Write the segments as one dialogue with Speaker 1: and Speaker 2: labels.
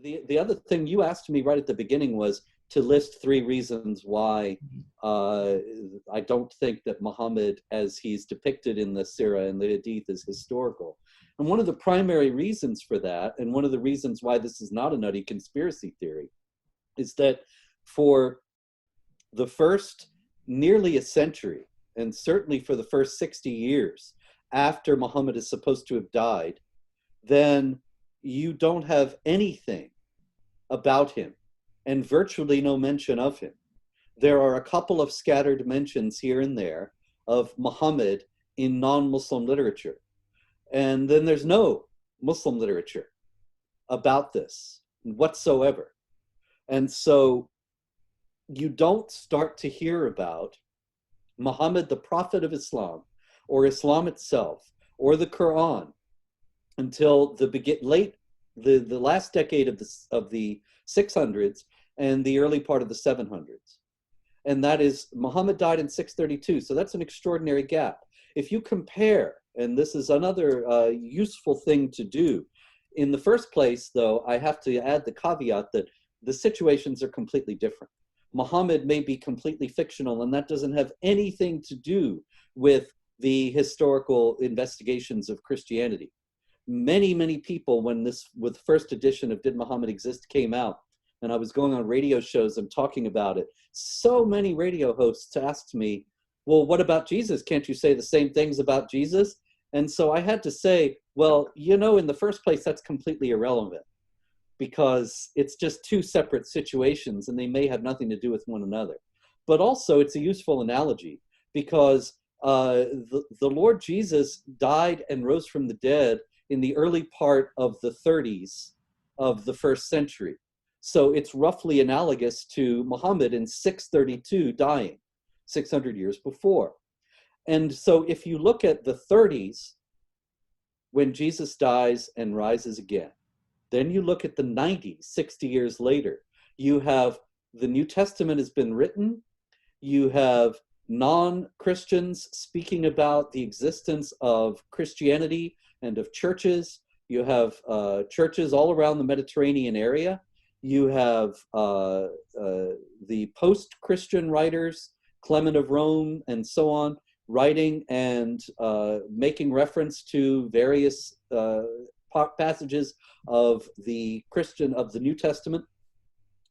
Speaker 1: the other thing you asked me right at the beginning was to list three reasons why uh, I don't think that Muhammad, as he's depicted in the Sirah and the Hadith, is historical. And one of the primary reasons for that, and one of the reasons why this is not a nutty conspiracy theory, is that for the first nearly a century, and certainly for the first 60 years after Muhammad is supposed to have died, then you don't have anything about him and virtually no mention of him. There are a couple of scattered mentions here and there of Muhammad in non-Muslim literature. And then there's no Muslim literature about this whatsoever. And so you don't start to hear about Muhammad, the prophet of Islam, or Islam itself, or the Quran, until the last decade of the 600s and the early part of the 700s. And that is, Muhammad died in 632, so that's an extraordinary gap. If you compare, and this is another useful thing to do, in the first place, though, I have to add the caveat that the situations are completely different. Muhammad may be completely fictional, and that doesn't have anything to do with the historical investigations of Christianity. Many, many people, when with the first edition of Did Muhammad Exist came out, and I was going on radio shows and talking about it, so many radio hosts asked me, well, what about Jesus? Can't you say the same things about Jesus? And so I had to say, well, in the first place, that's completely irrelevant, because it's just two separate situations and they may have nothing to do with one another. But also it's a useful analogy, because the Lord Jesus died and rose from the dead in the early part of the 30s of the first century. So it's roughly analogous to Muhammad in 632 dying, 600 years before. And so if you look at the 30s, when Jesus dies and rises again, then you look at the 90s, 60 years later, you have the New Testament has been written, you have non-Christians speaking about the existence of Christianity and of churches, you have churches all around the Mediterranean area, you have the post-Christian writers, Clement of Rome and so on, writing and making reference to various passages of the New Testament.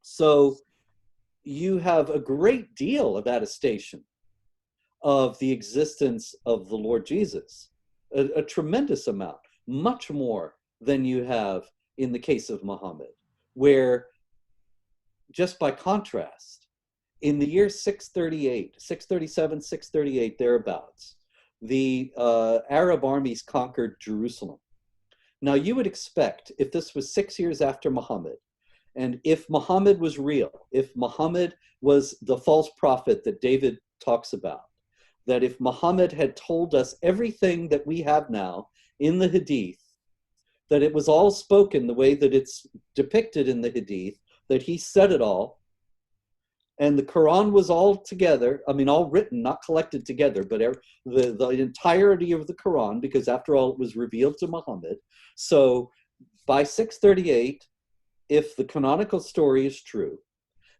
Speaker 1: So you have a great deal of attestation of the existence of the Lord Jesus, a tremendous amount, much more than you have in the case of Muhammad, where, just by contrast, in the year 638, 637, 638, thereabouts, the Arab armies conquered Jerusalem. Now, you would expect, if this was 6 years after Muhammad, and if Muhammad was real, if Muhammad was the false prophet that David talks about, that if Muhammad had told us everything that we have now in the Hadith, that it was all spoken the way that it's depicted in the Hadith, that he said it all, and the Quran was all together, all written, not collected together, but the entirety of the Quran, because after all, it was revealed to Muhammad. So by 638, if the canonical story is true,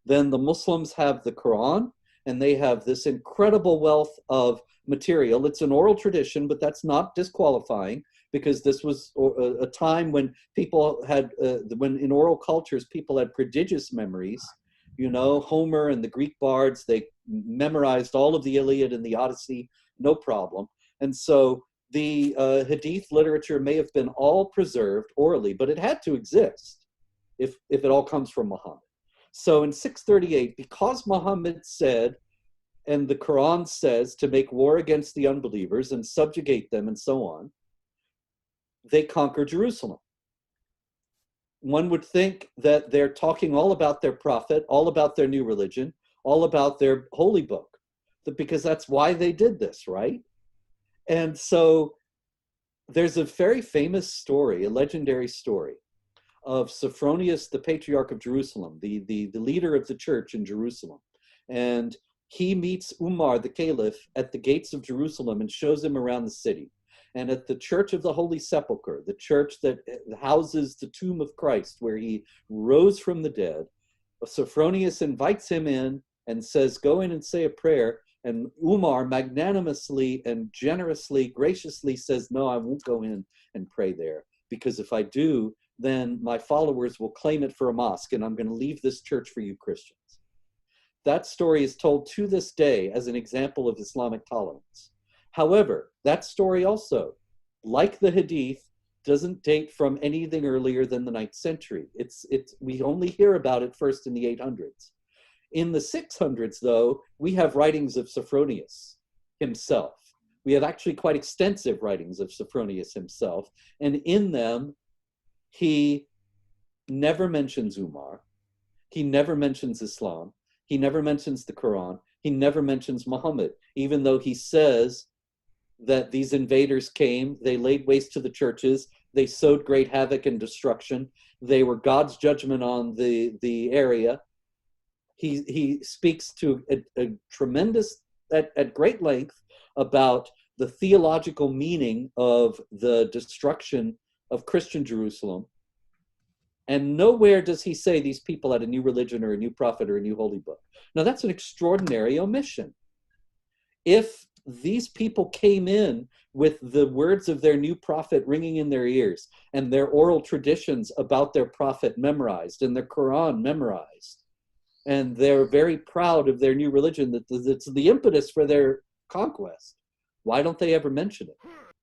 Speaker 1: then the Muslims have the Quran, and they have this incredible wealth of material. It's an oral tradition, but that's not disqualifying, because this was a time when people had, when in oral cultures, people had prodigious memories. Homer and the Greek bards, they memorized all of the Iliad and the Odyssey, no problem. And so the Hadith literature may have been all preserved orally, but it had to exist if it all comes from Muhammad. So in 638, because Muhammad said, and the Quran says, to make war against the unbelievers and subjugate them and so on, they conquer Jerusalem. One would think that they're talking all about their prophet, all about their new religion, all about their holy book, because that's why they did this, right? And so there's a very famous story, a legendary story, of Sophronius, the Patriarch of Jerusalem, the leader of the church in Jerusalem. And he meets Umar, the caliph, at the gates of Jerusalem and shows him around the city. And at the Church of the Holy Sepulchre, the church that houses the tomb of Christ, where he rose from the dead, Sophronius invites him in and says, go in and say a prayer. And Umar magnanimously and generously, graciously says, no, I won't go in and pray there, because if I do, then my followers will claim it for a mosque, and I'm going to leave this church for you Christians. That story is told to this day as an example of Islamic tolerance. However, that story also, like the Hadith, doesn't date from anything earlier than the 9th century. We only hear about it first in the 800s. In the 600s, though, we have writings of Sophronius himself. We have actually quite extensive writings of Sophronius himself, and in them, he never mentions Umar. He never mentions Islam. He never mentions the Quran. He never mentions Muhammad, even though he says that these invaders came, they laid waste to the churches, they sowed great havoc and destruction, they were God's judgment on the area. He speaks to a tremendous, at great length, about the theological meaning of the destruction of Christian Jerusalem. And nowhere does he say these people had a new religion or a new prophet or a new holy book. Now, that's an extraordinary omission. If these people came in with the words of their new prophet ringing in their ears, and their oral traditions about their prophet memorized, and their Quran memorized, and they're very proud of their new religion, that's the impetus for their conquest, why don't they ever mention it?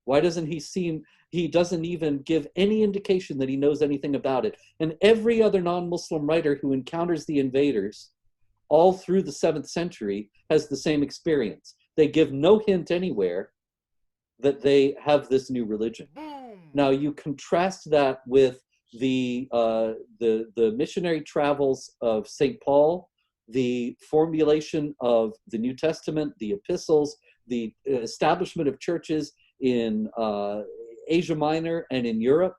Speaker 1: Why doesn't he doesn't even give any indication that he knows anything about it? And every other non-Muslim writer who encounters the invaders all through the 7th century has the same experience. They give no hint anywhere that they have this new religion. Now you contrast that with the missionary travels of St. Paul, the formulation of the New Testament, the epistles, the establishment of churches in Asia Minor and in Europe.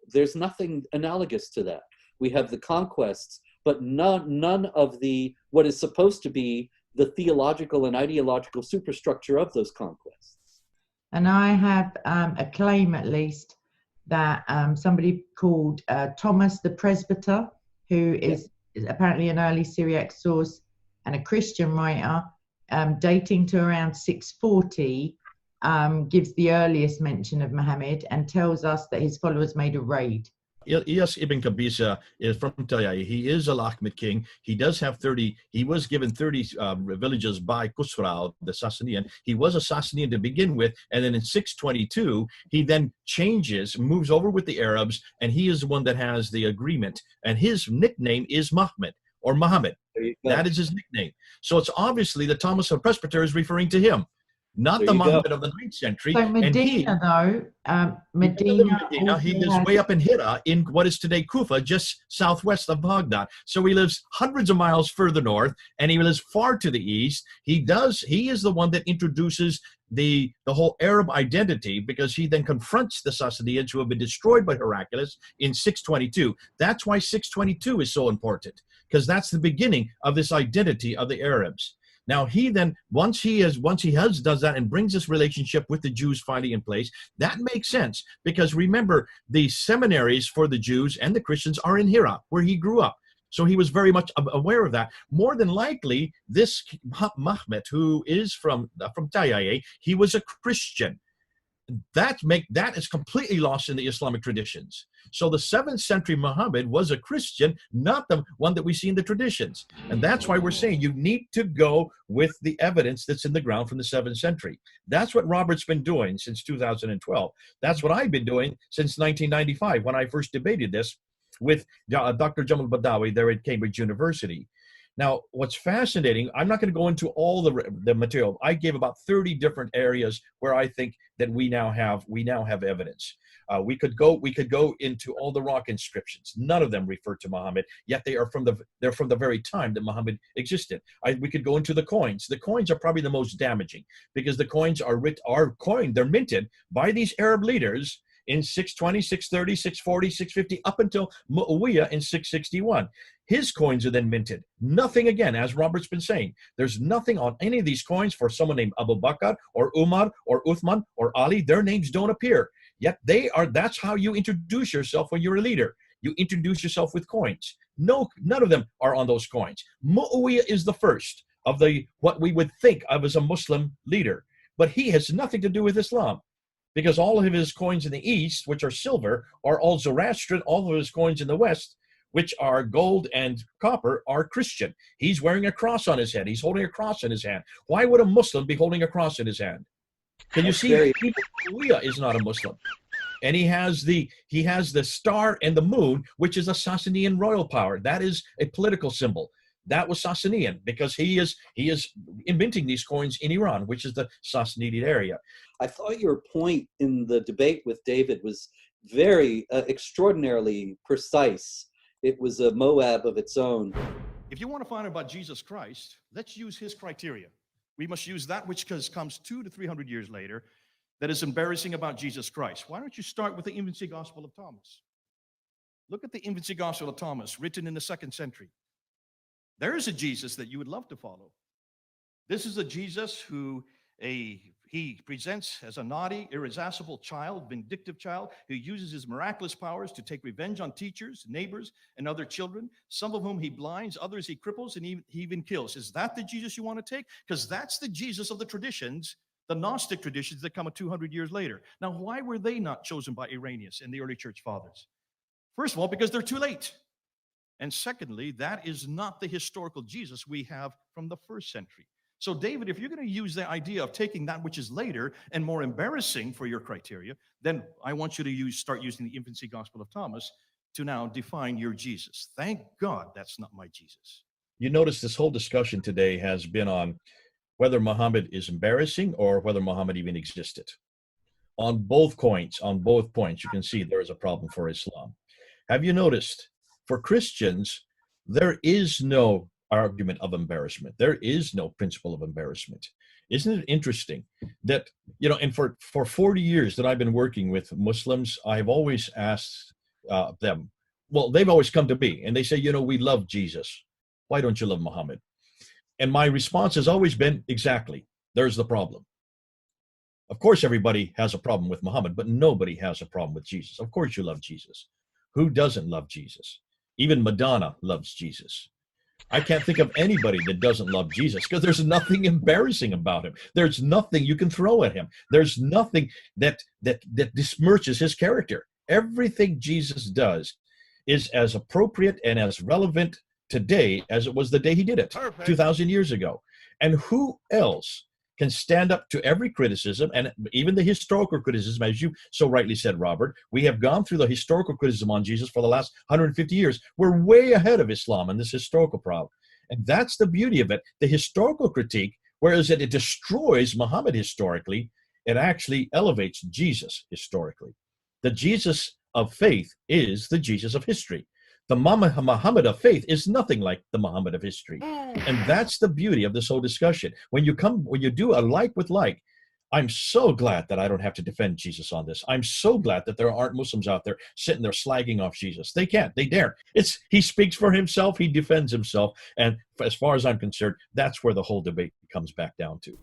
Speaker 1: There's nothing analogous to that. We have the conquests, but none of what is supposed to be the theological and ideological superstructure of those conquests.
Speaker 2: And I have a claim, at least, that somebody called Thomas the Presbyter, who is apparently an early Syriac source and a Christian writer, dating to around 640, gives the earliest mention of Muhammad and tells us that his followers made a raid.
Speaker 3: Iyas ibn Qabisa is from Tayyai. He is a Lakhmid king. He does have 30, he was given 30 villages by Khusrau, the Sassanian. He was a Sassanian to begin with, and then in 622, he then moves over with the Arabs, and he is the one that has the agreement. And his nickname is Muhammad, or Muhammad. That is his nickname. So it's obviously that Thomas the Presbyter is referring to him, not the Muhammad of the 9th century.
Speaker 2: So Medina,
Speaker 3: Medina, he lives way up in Hira, in what is today Kufa, just southwest of Baghdad. So he lives hundreds of miles further north, and he lives far to the east. He is the one that introduces the whole Arab identity, because he then confronts the Sassanians who have been destroyed by Heraclius in 622. That's why 622 is so important, because that's the beginning of this identity of the Arabs. Now he then, once he does that and brings this relationship with the Jews finally in place, that makes sense, because remember, the seminaries for the Jews and the Christians are in Hira, where he grew up. So he was very much aware of that. More than likely, this Muhammad, who is from Tayyai, he was a Christian. That is completely lost in the Islamic traditions. So the 7th century Muhammad was a Christian, not the one that we see in the traditions. And that's why we're saying you need to go with the evidence that's in the ground from the 7th century. That's what Robert's been doing since 2012. That's what I've been doing since 1995, when I first debated this with Dr. Jamal Badawi there at Cambridge University. Now, what's fascinating, I'm not going to go into all the material. I gave about 30 different areas where I think that we now have evidence. We could go into all the rock inscriptions. None of them refer to Muhammad, yet they're from the very time that Muhammad existed. We could go into the coins. The coins are probably the most damaging, because the coins they're minted by these Arab leaders in 620, 630, 640, 650, up until Muawiyah in 661. His coins are then minted. Nothing again, as Robert's been saying. There's nothing on any of these coins for someone named Abu Bakr or Umar or Uthman or Ali. Their names don't appear. Yet that's how you introduce yourself when you're a leader. You introduce yourself with coins. No, none of them are on those coins. Muawiyah is the first of what we would think of as a Muslim leader. But he has nothing to do with Islam, because all of his coins in the East, which are silver, are all Zoroastrian. All of his coins in the West, which are gold and copper, are Christian. He's wearing a cross on his head. He's holding a cross in his hand. Why would a Muslim be holding a cross in his hand? Can you see that Muawiyah is not a Muslim? And he has the star and the moon, which is a Sassanian royal power. That is a political symbol. That was Sassanian, because he is minting these coins in Iran, which is the Sassanid area.
Speaker 1: I thought your point in the debate with David was very extraordinarily precise. It was a Moab of its own.
Speaker 4: If you want to find out about Jesus Christ, let's use his criteria. We must use that which comes 200 to 300 years later that is embarrassing about Jesus Christ. Why don't you start with the infancy gospel of Thomas? Look at the infancy gospel of Thomas, written in the 2nd century. There is a Jesus that you would love to follow. This is a Jesus who he presents as a naughty, irascible child, vindictive child, who uses his miraculous powers to take revenge on teachers, neighbors, and other children, some of whom he blinds, others he cripples, and he even kills. Is that the Jesus you want to take? Because that's the Jesus of the traditions, the Gnostic traditions that come 200 years later. Now, why were they not chosen by Irenaeus and the early church fathers? First of all, because they're too late. And secondly, that is not the historical Jesus we have from the 1st century. So, David, if you're going to use the idea of taking that which is later and more embarrassing for your criteria, then I want you to start using the infancy gospel of Thomas to now define your Jesus. Thank God that's not my Jesus.
Speaker 3: You notice this whole discussion today has been on whether Muhammad is embarrassing or whether Muhammad even existed. On both points, you can see there is a problem for Islam. Have you noticed? For Christians, there is no argument of embarrassment. There is no principle of embarrassment. Isn't it interesting that, and for 40 years that I've been working with Muslims, I've always asked them, well, they've always come to me and they say, we love Jesus. Why don't you love Muhammad? And my response has always been, exactly, there's the problem. Of course, everybody has a problem with Muhammad, but nobody has a problem with Jesus. Of course you love Jesus. Who doesn't love Jesus? Even Madonna loves Jesus. I can't think of anybody that doesn't love Jesus, because there's nothing embarrassing about him. There's nothing you can throw at him. There's nothing that besmirches his character. Everything Jesus does is as appropriate and as relevant today as it was the day he did it. Perfect. 2,000 years ago. And who else can stand up to every criticism, and even the historical criticism, as you so rightly said, Robert? We have gone through the historical criticism on Jesus for the last 150 years. We're way ahead of Islam in this historical problem. And that's the beauty of it. The historical critique, whereas it destroys Muhammad historically, it actually elevates Jesus historically. The Jesus of faith is the Jesus of history. The Muhammad of faith is nothing like the Muhammad of history. And that's the beauty of this whole discussion. When you do a like with like, I'm so glad that I don't have to defend Jesus on this. I'm so glad that there aren't Muslims out there sitting there slagging off Jesus. They can't. They daren't. He speaks for himself. He defends himself. And as far as I'm concerned, that's where the whole debate comes back down to.